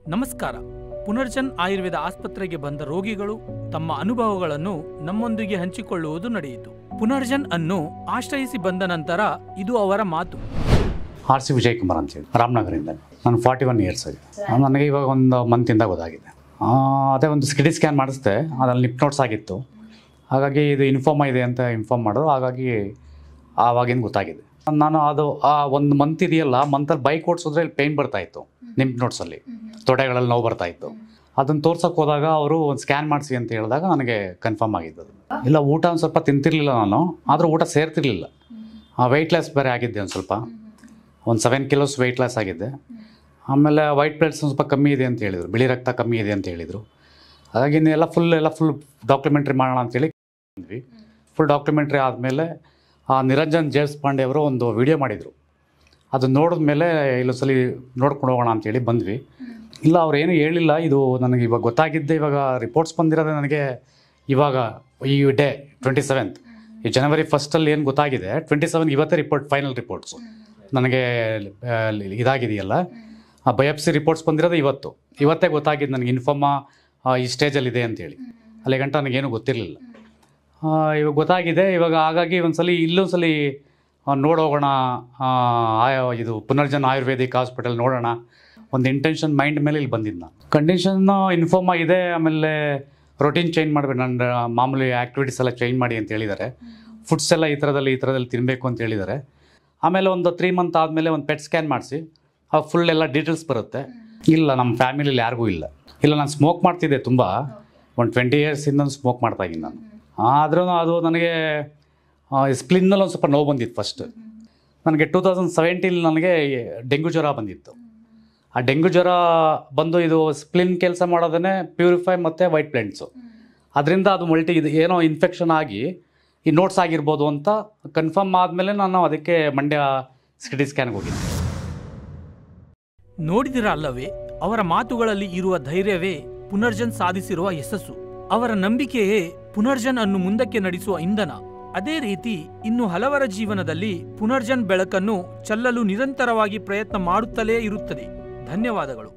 ನಮಸ್ಕಾರ. ಪುನರ್ಜನ್ ಆಯುರ್ವೇದ ಆಸ್ಪತ್ರೆಗೆ ಬಂದ ರೋಗಿಗಳು ತಮ್ಮ ಅನುಭವಗಳನ್ನು ನಮ್ಮೊಂದಿಗೆ ಹಂಚಿಕೊಳ್ಳುವುದು ನಡೆಯಿತು. ಪುನರ್ಜನ್ ಅನ್ನು ಆಶ್ರಯಿಸಿ ಬಂದ ನಂತರ ಇದು ಅವರ ಮಾತು. RC ವಿಜಯಕುಮಾರ್ ಅಂತೇಳಿ ರಾಮನಗರದಿಂದ. ನಾನು 41 ಇಯರ್ಸ್ ಆಗಿದೆ. ನನಗೆ ಇವಾಗ ಒಂದು ಮಂತಿಂದ ಗೊತ್ತಾಗಿದೆ. ಅದೇ ಒಂದು ಸಿಟಿ ಸ್ಕ್ಯಾನ್ ಮಾಡಿಸ್ದೆ, ಅದರಲ್ಲಿ ಲಿಪ್ ನೋಟ್ಸ್ ಆಗಿತ್ತು. ಹಾಗಾಗಿ ಇದು ಇನ್ಫಾರ್ಮ್ ಇದೆ ಅಂತ ಇನ್ಫಾರ್ಮ್ ಮಾಡೋರು. ಹಾಗಾಗಿ ಆವಾಗಿಂದ ಗೊತ್ತಾಗಿದೆ. ನಾನು ಅದು ಒಂದು ಮಂತ್ ಇದೆಯಲ್ಲ, ಮಂತಲ್ಲಿ ಬೈಕ್ ಓಡಿಸಿದ್ರೆ ಇಲ್ಲಿ ಪೇಯ್ನ್ ಬರ್ತಾಯಿತ್ತು, ಲಿಂಪ್ ನೋಟ್ಸಲ್ಲಿ ತೊಡೆಗಳಲ್ಲಿ ನೋವು ಬರ್ತಾಯಿತ್ತು. ಅದನ್ನು ತೋರ್ಸೋಕ್ಕೆ ಹೋದಾಗ ಅವರು ಒಂದು ಸ್ಕ್ಯಾನ್ ಮಾಡಿಸಿ ಅಂತ ಹೇಳಿದಾಗ ನನಗೆ ಕನ್ಫರ್ಮ್ ಆಗಿದ್ದು. ಇಲ್ಲ, ಊಟ ಒಂದು ಸ್ವಲ್ಪ ತಿಂತಿರಲಿಲ್ಲ ನಾನು, ಆದರೂ ಊಟ ಸೇರ್ತಿರ್ಲಿಲ್ಲ. ವೆಯ್ಟ್ ಲಾಸ್ ಬೇರೆ ಆಗಿದ್ದೆ, ಒಂದು ಸ್ವಲ್ಪ ಒಂದು 7 kilos ವೆಯ್ಟ್ ಲಾಸ್ ಆಗಿದ್ದೆ. ಆಮೇಲೆ ವೈಟ್ ಪ್ಲೇಟ್ಸ್ ಸ್ವಲ್ಪ ಕಮ್ಮಿ ಇದೆ ಅಂತ ಹೇಳಿದರು, ಬಿಳಿ ರಕ್ತ ಕಮ್ಮಿ ಇದೆ ಅಂತ ಹೇಳಿದರು. ಹಾಗಾಗಿ ಎಲ್ಲ ಫುಲ್ ಡಾಕ್ಯುಮೆಂಟ್ರಿ ಮಾಡೋಣ ಅಂತೇಳಿ ಬಂದ್ವಿ. ಫುಲ್ ಡಾಕ್ಯುಮೆಂಟ್ರಿ ಆದಮೇಲೆ ನಿರಂಜನ್ ಜೇಮ್ಸ್ ಪಾಂಡೆ ಅವರು ಒಂದು ವಿಡಿಯೋ ಮಾಡಿದರು. ಅದು ನೋಡಿದ್ಮೇಲೆ ಇಲ್ಲೊಂದ್ಸಲಿ ನೋಡ್ಕೊಂಡು ಹೋಗೋಣ ಅಂತೇಳಿ ಬಂದ್ವಿ. ಇಲ್ಲ, ಅವ್ರು ಏನೂ ಹೇಳಿಲ್ಲ. ಇದು ನನಗೆ ಇವಾಗ ಗೊತ್ತಾಗಿದ್ದೆ, ಇವಾಗ ರಿಪೋರ್ಟ್ಸ್ ಬಂದಿರೋದು ನನಗೆ ಇವಾಗ ಈ ಡೇ 27th, ಈ January 1st ಏನು ಗೊತ್ತಾಗಿದೆ, 27 ಇವತ್ತೇ ಫೈನಲ್ ರಿಪೋರ್ಟ್ಸು ನನಗೆ ಇದಾಗಿದೆಯಲ್ಲ. ಆ ಬಯಾಪ್ಸಿ ರಿಪೋರ್ಟ್ಸ್ ಬಂದಿರೋದು ಇವತ್ತೇ ಗೊತ್ತಾಗಿದ್ದು ನನಗೆ. ಇನ್ಫಾರ್ಮ ಈ ಸ್ಟೇಜಲ್ಲಿದೆ ಅಂತೇಳಿ, ಅಲ್ಲಿ ಗಂಟ ನನಗೇನು ಗೊತ್ತಿರಲಿಲ್ಲ. ಇವಾಗ ಗೊತ್ತಾಗಿದೆ. ಇವಾಗ ಹಾಗಾಗಿ ಇಲ್ಲೊಂದ್ಸಲಿ ನೋಡೋಗೋಣ, ಇದು ಪುನರ್ಜನ್ ಆಯುರ್ವೇದಿಕ್ ಹಾಸ್ಪಿಟಲ್ ನೋಡೋಣ ಒಂದು ಇಂಟೆನ್ಷನ್ ಮೈಂಡ್ ಮೇಲೆ ಇಲ್ಲಿ ಬಂದಿದ್ದು. ನಾನು ಕಂಡೀಷನ್ನು ಇನ್ಫಾರ್ಮ್ ಆಗಿದೆ. ಆಮೇಲೆ ರೊಟೀನ್ ಚೇಂಜ್ ಮಾಡಬೇಕು, ನನ್ನ ಮಾಮೂಲಿ ಆ್ಯಕ್ಟಿವಿಟೀಸ್ ಎಲ್ಲ ಚೇಂಜ್ ಮಾಡಿ ಅಂತ ಹೇಳಿದ್ದಾರೆ. ಫುಡ್ಸ್ ಎಲ್ಲ ಈ ಥರದಲ್ಲಿ ತಿನ್ನಬೇಕು ಅಂತ ಹೇಳಿದ್ದಾರೆ. ಆಮೇಲೆ ಒಂದು 3 month ಆದಮೇಲೆ ಒಂದು ಪೆಟ್ ಸ್ಕ್ಯಾನ್ ಮಾಡಿಸಿ ಫುಲ್ ಎಲ್ಲ ಡೀಟೇಲ್ಸ್ ಬರುತ್ತೆ. ಇಲ್ಲ, ನಮ್ಮ ಫ್ಯಾಮಿಲಿಯಲ್ಲಿ ಯಾರಿಗೂ ಇಲ್ಲ. ನಾನು ಸ್ಮೋಕ್ ಮಾಡ್ತಿದ್ದೆ ತುಂಬ, ಒಂದು 20 yearsಯಿಂದ ಸ್ಮೋಕ್ ಮಾಡ್ತಾಯಿದ್ದೀನಿ ನಾನು. ಆದ್ರೂ ಅದು ನನಗೆ ಸ್ಪ್ಲಿನ್ನಲ್ಲಿ ಒಂದು ಸ್ವಲ್ಪ ನೋವು ಬಂದಿತ್ತು. ಫಸ್ಟ್ ನನಗೆ 2017 ನನಗೆ ಡೆಂಗ್ಯೂ ಜ್ವರ ಬಂದಿತ್ತು. ಆ ಡೆಂಗ್ಯೂ ಜ್ವರ ಬಂದು ಇದು ಸ್ಪ್ಲಿನ್ ಕೆಲಸ ಮಾಡೋದೇ ಪ್ಯೂರಿಫೈ ಮತ್ತು ವೈಟ್ ಪ್ಲೇಟ್ಸು. ಅದರಿಂದ ಅದು ಇದು ಏನೋ ಇನ್ಫೆಕ್ಷನ್ ಆಗಿ ಈ ನೋಟ್ಸ್ ಆಗಿರ್ಬೋದು ಅಂತ ಕನ್ಫರ್ಮ್ ಆದಮೇಲೆ ನಾನು ಅದಕ್ಕೆ ಮಂಡ್ಯ ಸಿಟಿ ಸ್ಕ್ಯಾನ್ಗೆ ಹೋಗಿದ್ದೆ. ನೋಡಿದಿರ ಅಲ್ಲವೇ, ಅವರ ಮಾತುಗಳಲ್ಲಿ ಇರುವ ಧೈರ್ಯವೇ ಪುನರ್ಜನ್ ಸಾಧಿಸಿರುವ ಯಶಸ್ಸು. ಅವರ ನಂಬಿಕೆಯೇ ಪುನರ್ಜನ್ ಅನ್ನು ಮುಂದಕ್ಕೆ ನಡೆಸುವ ಇಂಧನ. ಅದೇ ರೀತಿ ಇನ್ನು ಹಲವರ ಜೀವನದಲ್ಲಿ ಪುನರ್ಜನ್ ಬೆಳಕನ್ನು ಚೆಲ್ಲಲು ನಿರಂತರವಾಗಿ ಪ್ರಯತ್ನ ಮಾಡುತ್ತಲೇ ಇರುತ್ತದೆ. ಧನ್ಯವಾದಗಳು.